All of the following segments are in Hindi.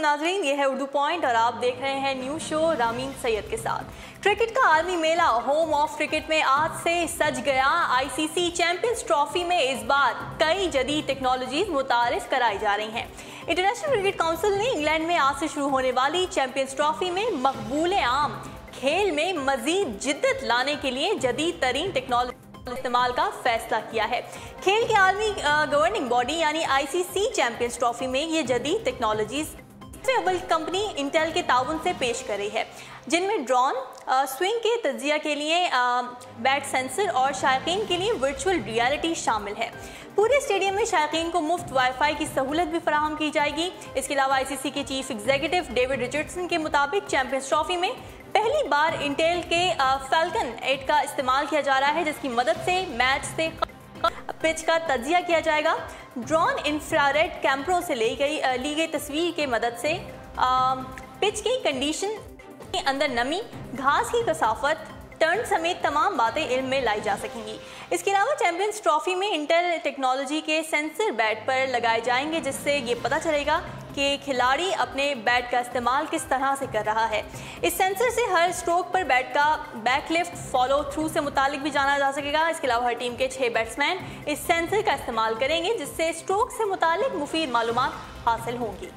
नाज़रीन, ये है उर्दू पॉइंट और आप देख रहे हैं न्यूज़ शो रामीन सैयद के साथ। क्रिकेट का आलमी मेला होम ऑफ क्रिकेट में आज से सज गया। आईसीसी चैंपियंस ट्रॉफी में इस बार कई जदीद टेक्नोलॉजीज मुतारिफ कराई जा रही हैं। इंटरनेशनल क्रिकेट काउंसिल ने इंग्लैंड में आज से शुरू होने वाली चैंपियंस ट्रॉफी में मकबूल आम खेल में मजीद जिद्दत लाने के लिए जदीद तरीन टेक्नोलॉजी इस्तेमाल का फैसला किया है। खेल के आलमी गवर्निंग बॉडी यानी आईसीसी चैंपियंस ट्रॉफी में ये जदीद टेक्नोलॉजीज अव्वल कंपनी इंटेल के ताउन से पेश कर रही है, जिनमें ड्रोन, स्विंग के तज्जिया के लिए बैट सेंसर और शायकीन के लिए वर्चुअल रियलिटी शामिल है। पूरे स्टेडियम में शायकीन को मुफ्त वाईफाई की सहूलत भी फराहम की जाएगी। इसके अलावा आईसीसी के चीफ एग्जीक्यूटिव डेविड रिचर्डसन के मुताबिक चैंपियंस ट्रॉफी में पहली बार इंटेल के फैल्कन 8 का इस्तेमाल किया जा रहा है, जिसकी मदद से मैच से पिच का तज्जिया किया जाएगा। ड्रोन इंफ्रारेड कैमरों से ली गई तस्वीर की मदद से पिच की कंडीशन के अंदर नमी, घास की कसाफत, टर्न समेत तमाम बातें इल्म में लाई जा सकेंगी। इसके अलावा चैंपियंस ट्रॉफी में इंटेल टेक्नोलॉजी के सेंसर बैट पर लगाए जाएंगे, जिससे ये पता चलेगा कि खिलाड़ी अपने बैट का इस्तेमाल किस तरह से कर रहा है। इस सेंसर से हर स्ट्रोक पर बैट का बैकलिफ्ट, फॉलो थ्रू से मुतालिक भी जाना जा सकेगा। इसके अलावा हर टीम के 6 बैट्समैन इस सेंसर का इस्तेमाल करेंगे, जिससे स्ट्रोक से मुतालिक मुफीद मालूमात हासिल होंगी।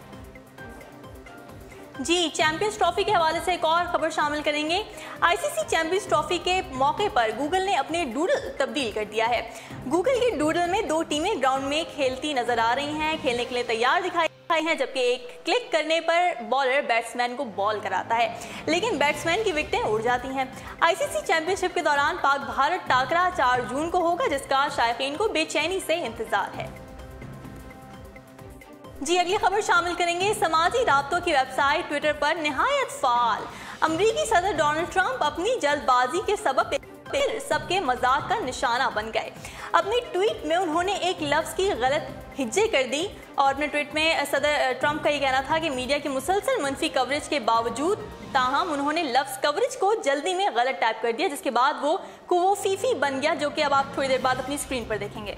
जी, चैंपियंस ट्रॉफी के हवाले से एक और खबर शामिल करेंगे। आईसीसी चैंपियंस ट्रॉफी के मौके पर गूगल ने अपने डूडल तब्दील कर दिया है। गूगल के डूडल में 2 टीमें ग्राउंड में खेलती नजर आ रही हैं, खेलने के लिए तैयार दिखाई हैं, जबकि एक क्लिक करने पर बॉलर बैट्समैन को बॉल कराता है, लेकिन बैट्समैन की विकेटें उड़ जाती हैं। आईसीसी चैंपियनशिप के दौरान पाक भारत टाकरा 4 जून को होगा, जिसका शायकीन को बेचैनी से इंतजार है। जी, अगली खबर शामिल करेंगे। समाजी राब्तों की वेबसाइट ट्विटर पर निहायत फाल। अमरीकी सदर डोनाल्ड ट्रंप अपनी जल्दबाजी के सबब फिर सबके मजाक का निशाना बन गए। अपने ट्वीट में उन्होंने एक लफ्ज की गलत हिज्जे कर दी और अपने ट्वीट में सदर ट्रंप का ये कहना था कि मीडिया की मुसलसल मनफी कवरेज के बावजूद ताहम उन्होंने लफ्ज कवरेज को जल्दी में गलत टाइप कर दिया, जिसके बाद वो कुवोफीफी बन गया, जो कि अब आप थोड़ी देर बाद अपनी स्क्रीन पर देखेंगे।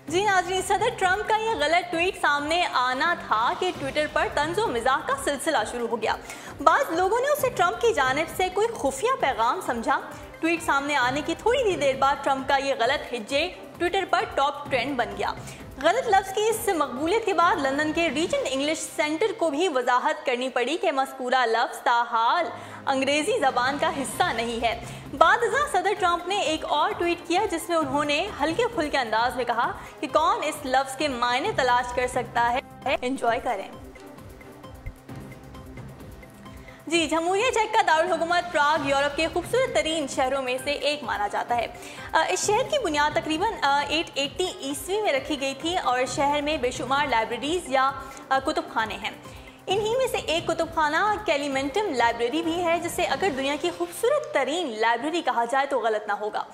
जी नाज़रीन, सदर ट्रंप का यह गलत ट्वीट सामने आना था कि ट्विटर पर तंज़ो मिज़ाह का सिलसिला शुरू हो गया। बाद लोगों ने उसे ट्रंप की जानिब से कोई खुफिया पैगाम समझा। ट्वीट सामने आने की थोड़ी ही देर बाद ट्रंप का यह गलत हिज्जे ट्विटर पर टॉप ट्रेंड बन गया। गलत लफ्ज़ की इस मकबूलियत के बाद लंदन के रीजेंट इंग्लिश सेंटर को भी वजाहत करनी पड़ी कि मज़कूरा लफ्ज़ ताहाल अंग्रेज़ी ज़बान का हिस्सा नहीं है। बादअज़ां सदर ट्रंप ने एक और ट्वीट किया, जिसमें उन्होंने हल्के फुल्के अंदाज में कहा कि कौन इस लफ्ज़ के मायने तलाश कर सकता है, एंजॉय करें। जी, जमहूरिया चेक का दारुल हुकूमत प्राग यूरोप के खूबसूरत तरीन शहरों में से एक माना जाता है। इस शहर की बुनियाद तकरीबन 880 ईस्वी में रखी गई थी और शहर में बेशुमार लाइब्रेरीज या कुतुब खाने हैं। इन्हीं में से एक कुतुबखाना कैलीमेंटम लाइब्रेरी भी है, जिसे अगर दुनिया की खूबसूरत तरीन लाइब्रेरी कहा जाए तो गलत ना होगा।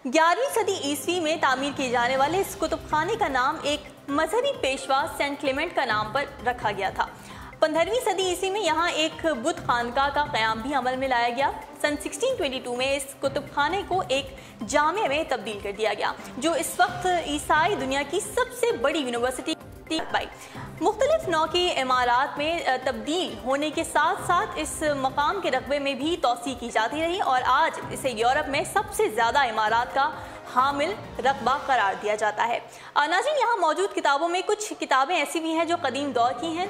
11वीं सदी ईस्वी में तामीर किए जाने वाले इस कुतुबखाने का नाम एक मजहबी पेशवा सेंट क्लेमेंट का नाम पर रखा गया था। 15वीं सदी ईस्वी में यहाँ एक बुत खानका का क़याम भी अमल में लाया गया। सन 1622 में इस कुतुबखाने को एक जामे में तब्दील कर दिया गया, जो इस वक्त ईसाई दुनिया की सबसे बड़ी यूनिवर्सिटी मुख्तलिफ नौ की इमारत में तब्दील होने के साथ साथ इस मकाम के रकबे में भी तोसी की जाती रही और आज इसे यूरोप में सबसे ज़्यादा इमारत का हामिल रकबा करार दिया जाता है। नाज़रीन, यहाँ मौजूद किताबों में कुछ किताबें ऐसी भी हैं जो कदीम दौर की हैं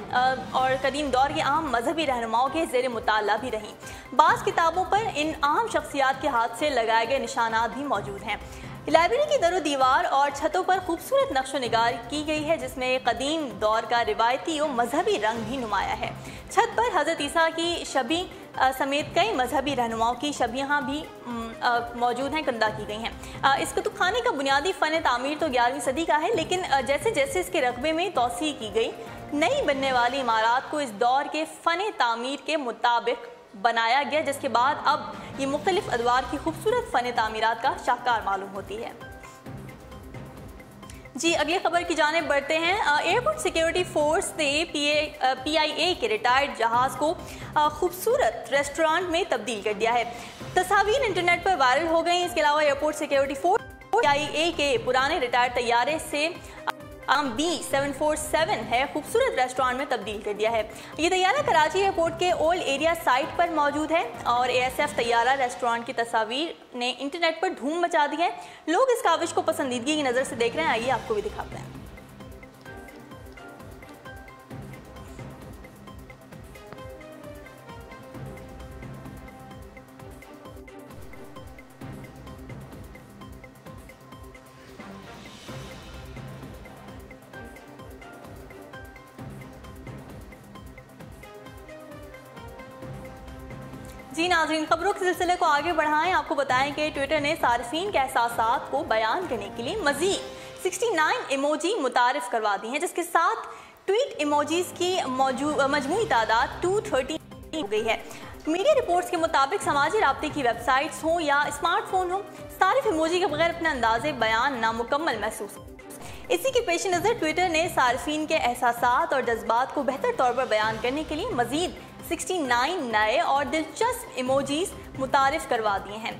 और कदीम दौर के अहम मजहबी रहनुमाओं के ज़ेर मुताला भी रहीं। बाज़ किताबों पर इन अहम शख्सियात के हाथ से लगाए गए निशानात भी मौजूद हैं। लाइब्रेरी की दरो दीवार और छतों पर खूबसूरत नक्शो निगार की गई है, जिसमें कदीम दौर का रिवायती और मजहबी रंग भी नुमाया है। छत पर हज़रत ईसा की छवि समेत कई मजहबी रहनुमाओं की छवियाँ भी मौजूद हैं, कंदा की गई हैं। इस कुतुबखाने का बुनियादी फ़न तामीर तो 11वीं सदी का है, लेकिन जैसे जैसे इसके रकबे में तोसी की गई, नई बनने वाली इमारत को इस दौर के फ़न तामीर के मुताबिक बनाया गया, जिसके बाद अब ये मुख्तलिफ अदवार की खूबसूरत फ़न तामीरात का शाहकार मालूम होती है। जी, अगली खबर की जानिब बढ़ते हैं। एयरपोर्ट सिक्योरिटी फोर्स ने PIA के रिटायर्ड जहाज़ को खूबसूरत रेस्टोरेंट में तब्दील कर दिया है। तस्वीर इंटरनेट पर वायरल हो गई। इसके अलावा एयरपोर्ट सिक्योरिटी फोर्स CIA के पुराने रिटायर्ड तैयारे से B747 है खूबसूरत रेस्टोरेंट में तब्दील कर दिया है। ये तैयारा कराची एयरपोर्ट के ओल्ड एरिया साइट पर मौजूद है और ASF तैयारा रेस्टोरेंट की तस्वीर ने इंटरनेट पर धूम मचा दी है। लोग इस काविश को पसंदीदगी की नज़र से देख रहे हैं। आइए आपको भी दिखाते हैं। जी नाज़रीन, खबरों के सिलसिले को आगे बढ़ाएं। आपको बताएं कि ट्विटर ने सार्फिन के एहसासात को बयान करने के लिए मजीद 69 इमोजी मुतारिफ करवा दी हैं, जिसके साथ ट्वीट इमोजीज की मजमूई तादाद 230 हो गई है। मीडिया रिपोर्ट्स के मुताबिक समाजी राब्ते की वेबसाइट्स हों या स्मार्टफोन हो, सारिफ इमोजी के बगैर अपने अंदाजे बयान नामुकम्मल महसूस। इसी के पेश नज़र ट्विटर ने सार्फिन के एहसासात और जज्बात को बेहतर तौर पर बयान करने के लिए मजीद 69 नए और दिलचस्प इमोजीज मुतारिफ करवा दिए हैं।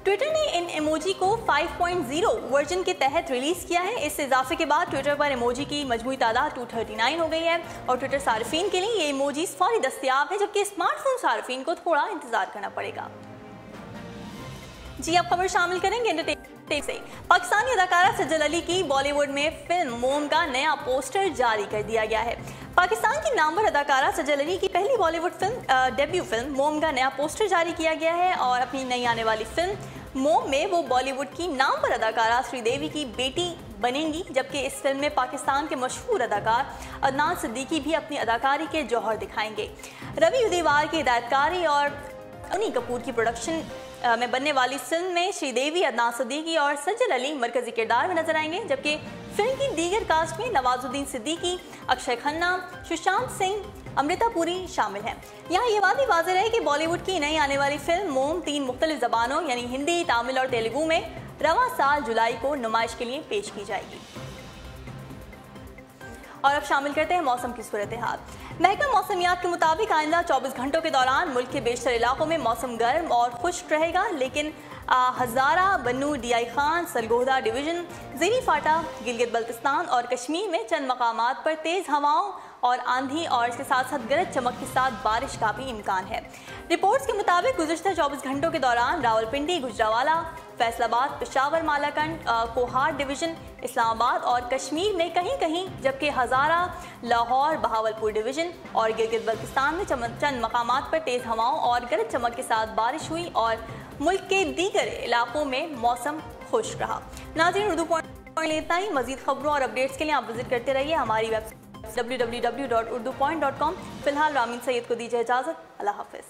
ट्विटर ने इन इमोजी को 5.0 वर्जन के तहत रिलीज किया है। इस इजाफे के बाद ट्विटर पर इमोजी की मजमूई तादाद 239 हो गई है और ट्विटर सार्फिन के लिए ये इमोजीज फौरी दस्तयाब है, जबकि स्मार्टफोन सार्फिन को थोड़ा इंतजार करना पड़ेगा। जी अब खबर शामिल करेंगे एंटरटेनमेंट से। पाकिस्तानी अदाकारा सज्जल अली की बॉलीवुड में फिल्म मोम का नया पोस्टर जारी कर दिया गया है। पाकिस्तान की नामवर अदाकारा सज्जल अली की पहली बॉलीवुड फिल्म डेब्यू फिल्म मोम का नया पोस्टर जारी किया गया है और अपनी नई आने वाली फिल्म मोम में वो बॉलीवुड की नामवर अदाकारा श्रीदेवी की बेटी बनेंगी, जबकि इस फिल्म में पाकिस्तान के मशहूर अदाकार अदनान सिद्दीकी भी अपनी अदाकारी के जौहर दिखाएंगे। रवि उदयवार की हिदायतकारी और अनी कपूर की प्रोडक्शन में बनने वाली फिल्म में श्रीदेवी, अदनान सिद्दीकी और सज्जल अली मरकजी किरदार में नजर आएंगे, जबकि फिल्म की दीगर कास्ट में नवाजुद्दीन सिद्दीकी, अक्षय खन्ना, सुशांत सिंह, अमृता पुरी शामिल हैं। यहाँ ये बात भी वाज़ेह है कि बॉलीवुड की नई आने वाली फिल्म मोम 3 मुख्तलिफ ज़बानों यानी हिंदी, तमिल और तेलुगु में रवां साल जुलाई को नुमाइश के लिए पेश की जाएगी। और अब शामिल करते हैं मौसम की सूरत हाल। महकमा मौसमियात के मुताबिक आइंदा 24 घंटों के दौरान मुल्क के बेशतर इलाकों में मौसम गर्म और खुश्क रहेगा, लेकिन हज़ारा, बन्नू, DI खान, सरगोदा डिवीज़न, ज़ेरी फाटा, गिलगित बल्तिस्तान और कश्मीर में चंद मकामात पर तेज़ हवाओं और आंधी और इसके साथ साथ गरज चमक के साथ बारिश का भी इम्कान है। रिपोर्ट्स के मुताबिक गुज़श्ता 24 घंटों के दौरान रावलपिंडी, गुजरावाला, फैसलाबाद, पेशावर, मालाकंड, कोहार डिवीज़न, इस्लामाबाद और कश्मीर में कहीं कहीं, जबकि हज़ारा, लाहौर, बहावलपुर डिवीज़न और गिलगित बल्तिस्तान में चंद मकामात पर तेज़ हवाओं और गरज चमक के साथ बारिश हुई और मुल्क के दीगर इलाकों में मौसम खुश्क रहा। नाज़रीन, उर्दू पॉइंट लेता ही मज़ीद खबरों और अपडेट्स के लिए आप विजिट करते रहिए हमारी वेबसाइट www.urdupoint.com। फिलहाल रामीन सैयद को दीजिए इजाज़त। अल्लाह हाफ़िज़।